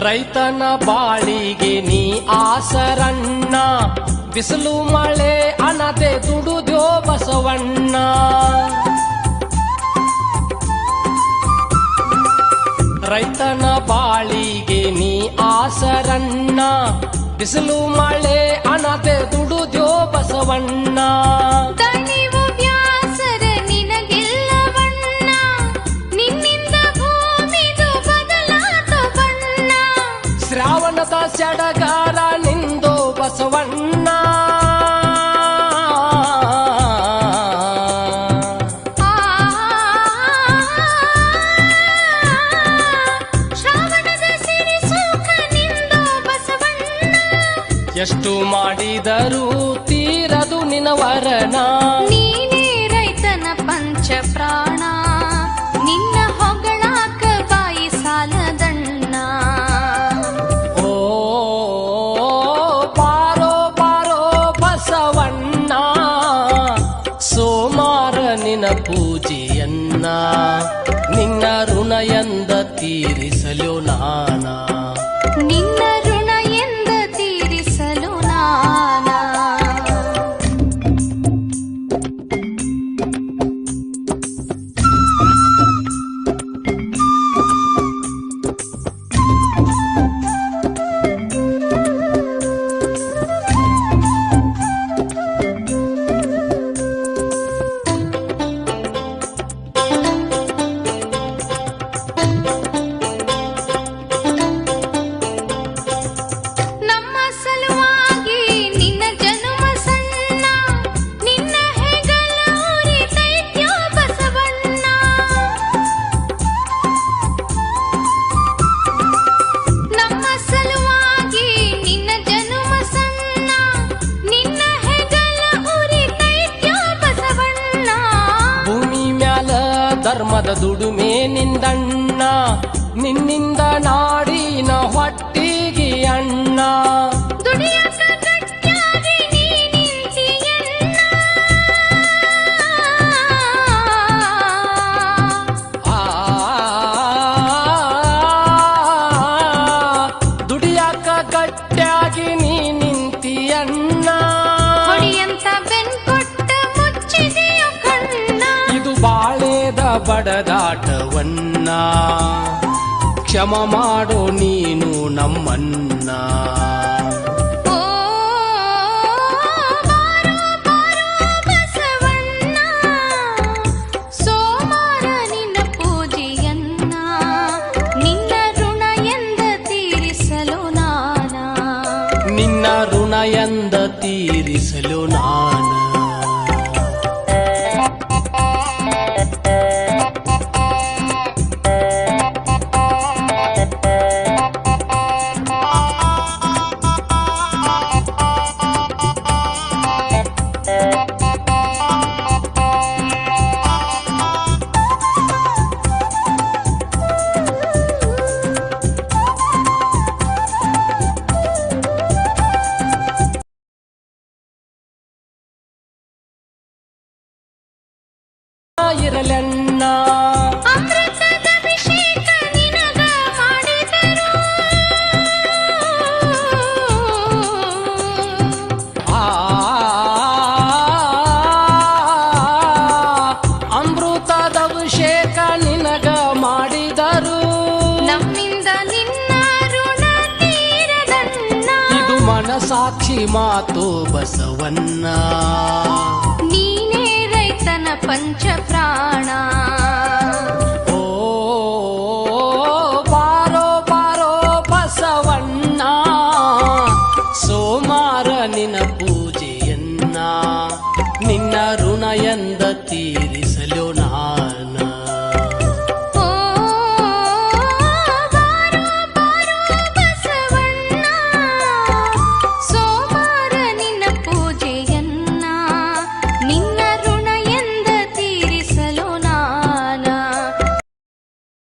ರೈತನ ಬಾಳಿಗೆ ನೀ ಆಸರಣ್ಣ, ಬಿಸಿಲು ಮಳೆ ಅನದೆ ದುಡುದ್ಯೋ ಬಸವಣ್ಣ. ರೈತನ ಬಾಳಿಗೆ ನೀ ಆಸರಣ್ಣ, ಬಿಸಿಲು ಮಳೆ ಅನದೆ ದುಡುದ್ಯೋ ಬಸವಣ್ಣ. ದಣಿವು ಬ್ಯಾಸರ ನಿನಗಿಲ್ಲವಣ್ಣ, ನಿನ್ನಿಂದ ಭೂಮಿದು ಬದಲಾತ ಬಣ್ಣ. ಶ್ರಾವಣದ ಸಡಗಾರ ನಿಂದು ಬಸವಣ್ಣ, ಶ್ರಾವಣದ ಸಿರಿ ಸುಖ ನಿಂದು ಬಸವಣ್ಣ. ಎಷ್ಟು ಮಾಡಿದರೂ ತೀರದು ನಿನ ವರನ. ನೀನೇ ರೈತನ ಪಂಚ ಪ್ರಾಣ, ನಿನ್ನ ಹೊಗಳಾಕ ಬಾಯಿ ಸಾಲದಣ್ಣ. ಓ ಪಾರೋ ಪಾರೋ ಬಸವಣ್ಣ, ಸೋಮಾರ ನಿನ ಪೂಜೆಯನ್ನ, ನಿನ್ನ ಋಣ ಎಂದ ತೀರಿಸಲು ನಾನ. ನಿನ್ನ ಋಣ ಎಂದ ತೀರಿಸಲು ನಾನ. ನಮ್ಮ ಸಲುವಾಗಿ ನಿನ್ನ ಜನುಮ ಸಣ್ಣ, ನಿನ್ನ ಹೆಗಲ ಉರಿತೈತ್ಯೋ ಬಸವಣ್ಣ. ನಮ್ಮ ಸಲುವಾಗಿ ನಿನ್ನ ಜನುಮ ಸಣ್ಣ, ನಿನ್ನ ಹೆಗಲ ಉರಿತೈತ್ಯೋ ಬಸವಣ್ಣ. ಭೂಮಿ ಮ್ಯಾಲ ಧರ್ಮದ ದುಡುಮೆ ನಿಂದಣ್ಣ, ನಿನ್ನಿಂದ ನಾಡಿನ ಹೊಟ್ಟಿಗೆ ಅಣ್ಣ. ದುಡಿಯಾಕ ಗಟ್ಟಿಯಾಗಿ ನೀ ನಿಂತಿಯಣ್ಣ. ಆ ದುಡಿಯಾಕ ಗಟ್ಟಿಯಾಗಿ ನೀ ನಿಂತಿಯಣ್ಣ. ಹೊಡಿಯಂತ ಬೆನ್ ಕೊಟ್ಟ ಮುಚ್ಚಿದೆಯೋ ಕಣ್ಣ. ಇದು ಬಾಳೆದ ಬಡದಾಟವನ್ನ, ಕ್ಷಮ ಮಾಡೋ ನೀನು ನಮ್ಮನ್ನ. ಓ ಬಾರೋ ಬಾರೋ ಬಸವಣ್ಣ, ಸೋಮಾರ ನಿನ್ನ ಪೂಜೆಯನ್ನ, ನಿನ್ನ ಋಣ ಎಂದ ತೀರಿಸಲು ನಾನ. ನಿನ್ನ ಋಣ ಎಂದ ತೀರಿಸಲು ನಾನು. ಇರಲಣ್ಣ ಅಮೃತದ ಅಭಿಷೇಕ ನಿನಗ ಮಾಡಿದರು. ಆ ಅಮೃತದ ಅಭಿಷೇಕ ನಿನಗ ಮಾಡಿದರು. ನಮ್ಮಿಂದ ನಿನ್ನ ಋಣ ತೀರದಣ್ಣ. ಇದು ಮನಸಾಕ್ಷಿ ಮಾತು ಬಸವಣ್ಣ. ನೀನೇ ರೈತನ ಪಂಚ ಪ್ರಾಣ. ಓ ಬಾರೋ ಬಾರೋ ಬಸವಣ್ಣ, ಸೋಮಾರ ನಿನ ಪೂಜೆಯನ್ನ, ನಿನ್ನ ಋಣ ಎಂದ ತೀರಿ